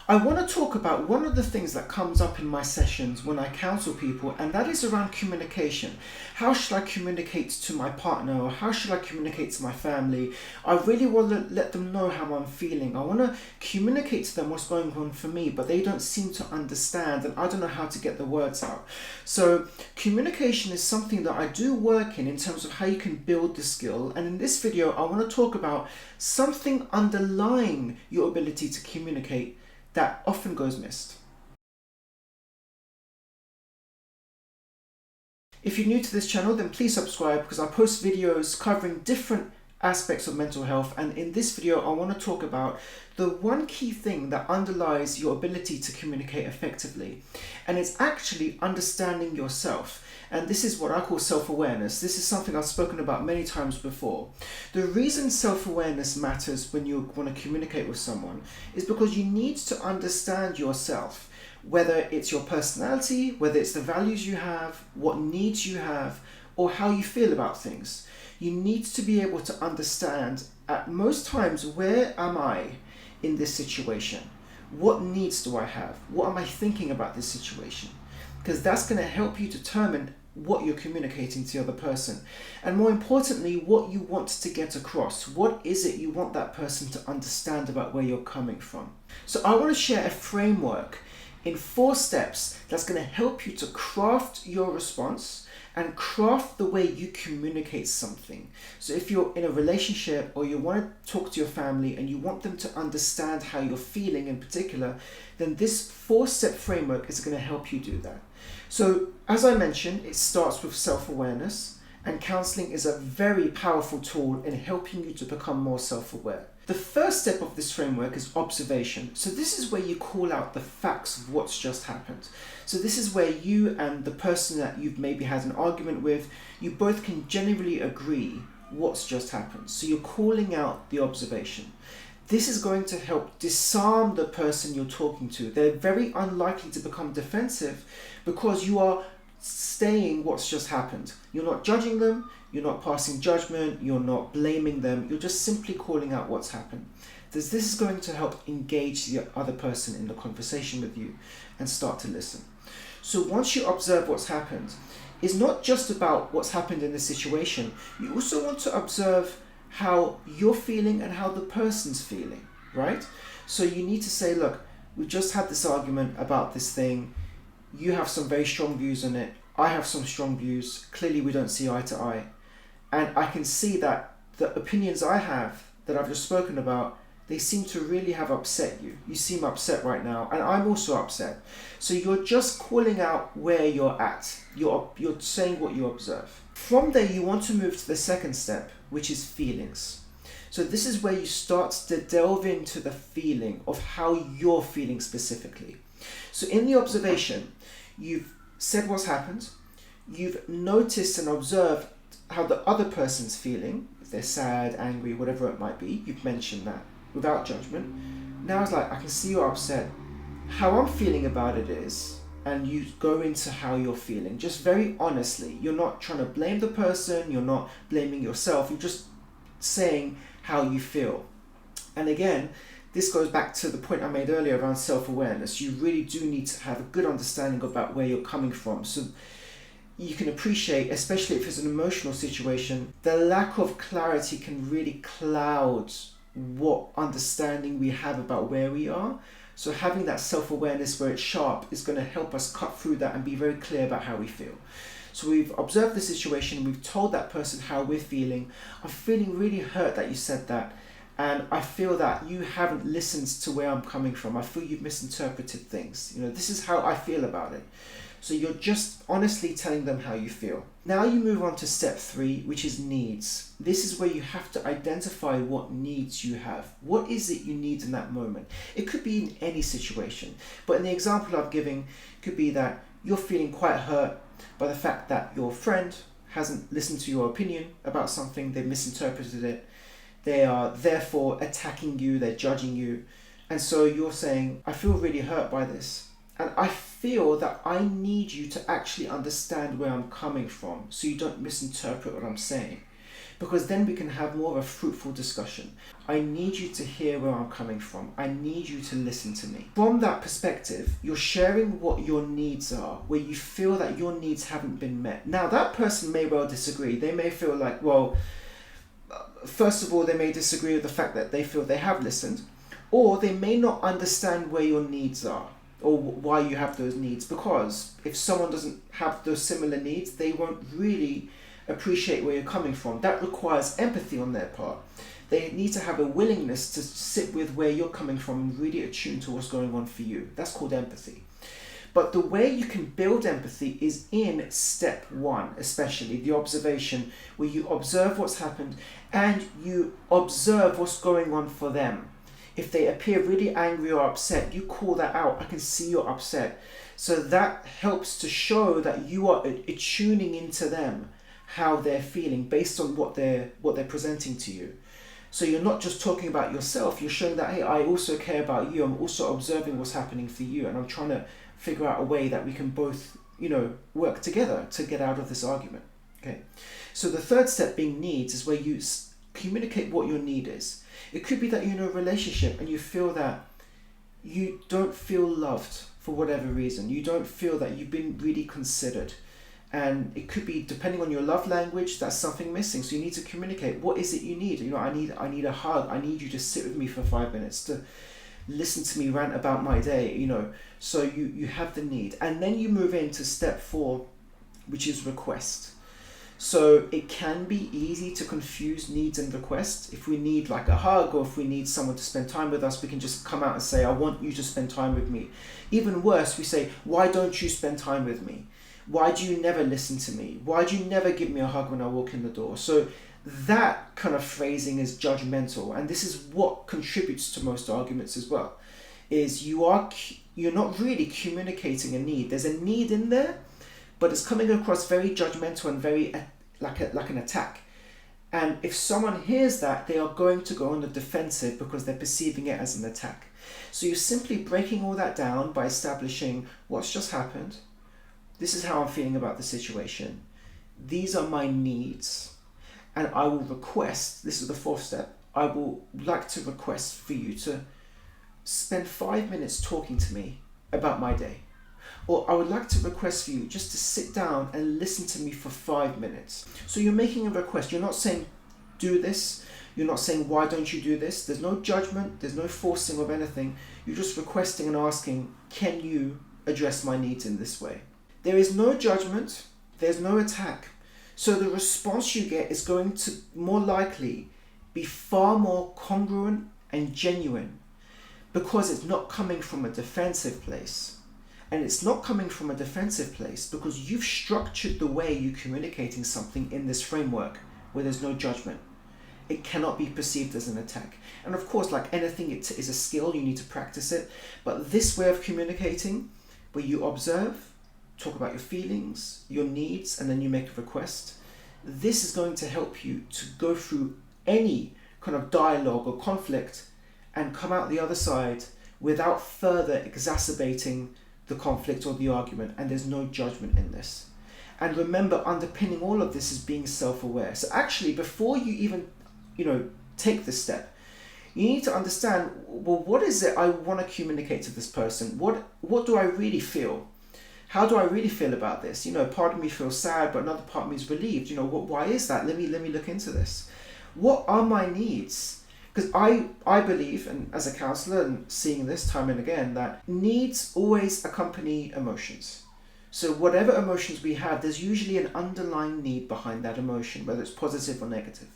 I want to talk about one of the things that comes up in my sessions when I counsel people, and that is around communication. How should I communicate to my partner, or how should I communicate to my family? I really want to let them know how I'm feeling. I want to communicate to them what's going on for me, but they don't seem to understand, and I don't know how to get the words out. So communication is something that I do work in terms of how you can build the skill. And in this video, I want to talk about something underlying your ability to communicate that often goes missed. If you're new to this channel, then please subscribe, because I post videos covering different aspects of mental health, and in this video I want to talk about the one key thing that underlies your ability to communicate effectively, and it's actually understanding yourself. And this is what I call self-awareness. This is something I've spoken about many times before. The reason self-awareness matters when you want to communicate with someone is because you need to understand yourself, whether it's your personality, whether it's the values you have, what needs you have, or how you feel about things. You need to be able to understand at most times, where am I in this situation? What needs do I have? What am I thinking about this situation? Because that's going to help you determine what you're communicating to the other person. And more importantly, what you want to get across. What is it you want that person to understand about where you're coming from? So I want to share a framework in 4 steps that's going to help you to craft your response and craft the way you communicate something. So if you're in a relationship, or you want to talk to your family and you want them to understand how you're feeling in particular, then this 4-step framework is going to help you do that. So as I mentioned, it starts with self-awareness, and counseling is a very powerful tool in helping you to become more self-aware. The first step of this framework is observation. So this is where you call out the facts of what's just happened. So this is where you and the person that you've maybe had an argument with, you both can generally agree what's just happened. So you're calling out the observation. This is going to help disarm the person you're talking to. They're very unlikely to become defensive because you are saying what's just happened. You're not judging them, you're not passing judgment, you're not blaming them, you're just simply calling out what's happened. This is going to help engage the other person in the conversation with you and start to listen. So once you observe what's happened, it's not just about what's happened in the situation. You also want to observe how you're feeling and how the person's feeling, right? So you need to say, look, we just had this argument about this thing. You have some very strong views on it. I have some strong views. Clearly we don't see eye to eye. And I can see that the opinions I have that I've just spoken about, they seem to really have upset you. You seem upset right now, and I'm also upset. So you're just calling out where you're at. You're saying what you observe. From there, you want to move to the second step, which is feelings. So this is where you start to delve into the feeling of how you're feeling specifically. So in the observation, you've said what's happened, you've noticed and observed how the other person's feeling, if they're sad, angry, whatever it might be, you've mentioned that without judgment. Now it's like, I can see you're upset. How I'm feeling about it is, and you go into how you're feeling, just very honestly. You're not trying to blame the person, you're not blaming yourself, you're just saying how you feel. And again, this goes back to the point I made earlier around self-awareness. You really do need to have a good understanding about where you're coming from. So you can appreciate, especially if it's an emotional situation, the lack of clarity can really cloud what understanding we have about where we are. So having that self-awareness where it's sharp is going to help us cut through that and be very clear about how we feel. So we've observed the situation, we've told that person how we're feeling. I'm feeling really hurt that you said that, and I feel that you haven't listened to where I'm coming from. I feel you've misinterpreted things. This is how I feel about it. So you're just honestly telling them how you feel. Now you move on to step 3, which is needs. This is where you have to identify what needs you have. What is it you need in that moment? It could be in any situation, but in the example I've given, it could be that you're feeling quite hurt by the fact that your friend hasn't listened to your opinion about something, they've misinterpreted it, they are therefore attacking you, they're judging you, and so you're saying, I feel really hurt by this. And I feel that I need you to actually understand where I'm coming from so you don't misinterpret what I'm saying. because then we can have more of a fruitful discussion. I need you to hear where I'm coming from. I need you to listen to me. From that perspective, you're sharing what your needs are, where you feel that your needs haven't been met. Now, that person may well disagree. They may feel like, well, first of all, they may disagree with the fact that they feel they have listened, or they may not understand where your needs are or why you have those needs, because if someone doesn't have those similar needs, they won't really appreciate where you're coming from. That requires empathy on their part. They need to have a willingness to sit with where you're coming from and really attune to what's going on for you. That's called empathy. But the way you can build empathy is in step one, especially the observation, where you observe what's happened and you observe what's going on for them. If they appear really angry or upset, you call that out. I can see you're upset. So that helps to show that you are attuning into them, how they're feeling based on what they're presenting to you. So you're not just talking about yourself, you're showing that, hey, I also care about you. I'm also observing what's happening for you, and I'm trying to figure out a way that we can both, work together to get out of this argument. Okay. So the third step, being needs, is where you communicate what your need is. It could be that you're in a relationship and you feel that you don't feel loved for whatever reason. You don't feel that you've been really considered. And it could be, depending on your love language, that's something missing. So you need to communicate. What is it you need? I need a hug. I need you to sit with me for 5 minutes, to listen to me rant about my day, So you have the need. And then you move into step 4, which is request. So it can be easy to confuse needs and requests. If we need like a hug, or if we need someone to spend time with us, we can just come out and say, I want you to spend time with me. Even worse, we say, why don't you spend time with me? Why do you never listen to me? Why do you never give me a hug when I walk in the door? So that kind of phrasing is judgmental. And this is what contributes to most arguments as well, is you're not really communicating a need. There's a need in there, but it's coming across very judgmental and very like an attack. And if someone hears that, they are going to go on the defensive because they're perceiving it as an attack. So you're simply breaking all that down by establishing what's just happened. This is how I'm feeling about the situation. These are my needs. And I will request, this is the 4th step, I will like to request for you to spend 5 minutes talking to me about my day. Or I would like to request for you just to sit down and listen to me for 5 minutes. So you're making a request. You're not saying, do this. You're not saying, why don't you do this? There's no judgment. There's no forcing of anything. You're just requesting and asking, can you address my needs in this way? There is no judgment. There's no attack. So the response you get is going to more likely be far more congruent and genuine, because it's not coming from a defensive place. And it's not coming from a defensive place because you've structured the way you're communicating something in this framework where there's no judgment. It cannot be perceived as an attack. And of course, like anything, it is a skill, you need to practice it. But this way of communicating, where you observe, talk about your feelings, your needs, and then you make a request, this is going to help you to go through any kind of dialogue or conflict and come out the other side without further exacerbating the conflict or the argument, and there's no judgment in this. And remember, underpinning all of this is being self-aware. So actually, before you even, take this step, you need to understand, well, what is it I want to communicate to this person? What do I really feel? How do I really feel about this? Part of me feels sad, but another part of me is relieved. Why is that? Let me look into this. What are my needs? Because I believe, and as a counselor and seeing this time and again, that needs always accompany emotions. So whatever emotions we have, there's usually an underlying need behind that emotion, whether it's positive or negative.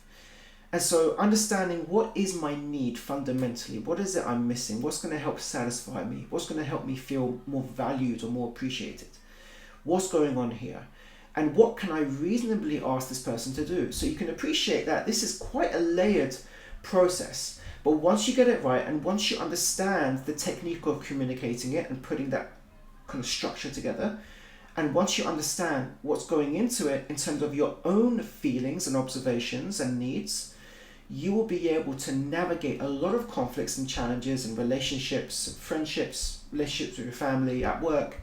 And so understanding what is my need fundamentally, what is it I'm missing, what's going to help satisfy me, what's going to help me feel more valued or more appreciated, what's going on here, and what can I reasonably ask this person to do. So you can appreciate that this is quite a layered process, but once you get it right and once you understand the technique of communicating it and putting that kind of structure together, and once you understand what's going into it in terms of your own feelings and observations and needs, you will be able to navigate a lot of conflicts and challenges and relationships, friendships, relationships with your family, at work.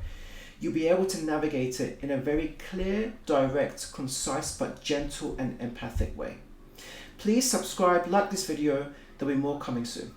You'll be able to navigate it in a very clear, direct, concise, but gentle and empathic way. Please subscribe, like this video. There'll be more coming soon.